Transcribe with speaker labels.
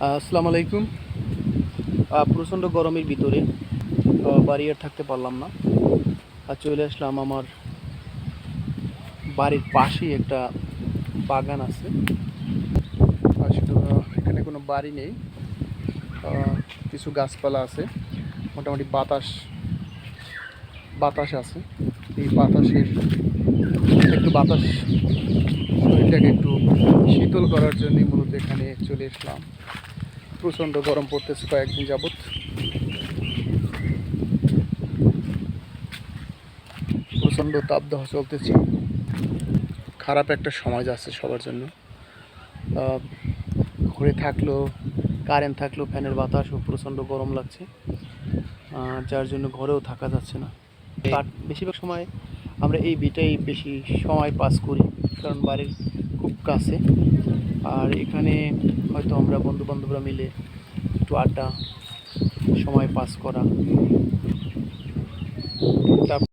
Speaker 1: আসসালামু আলাইকুম। প্রচণ্ড গরমের ভিতরে বাড়ি আর থাকতে পারলাম না। চলে আসলাম আমার বাড়ির পাশেই একটা বাগান আছে। আসলে এখানে কোনো বাড়ি নেই, কিছু গাছপালা আছে, মোটামুটি বাতাস বাতাস আছে। এই বাতাসের একটু বাতাস শরীরটাকে একটু শীতল করার জন্যই মূলত এখানে চলে আসলাম। প্রচণ্ড গরম পড়তেছে কয়েকদিন যাবৎ। প্রচণ্ড তাপদাহ চলতেছে। খারাপ একটা সময় যাচ্ছে সবার জন্য। ঘরে থাকলেও, কারেন্ট থাকলেও ফ্যানের বাতাসও প্রচণ্ড গরম লাগছে, যার জন্য ঘরেও থাকা যাচ্ছে না। বেশিরভাগ সময় আমরা এই বিটাই বেশি সময় পাস করি, কারণ বাড়ির খুব কাছে। আর এখানে হয়তো আমরা বন্ধু বান্ধবরা মিলে একটু আড্ডা, সময় পাস করা,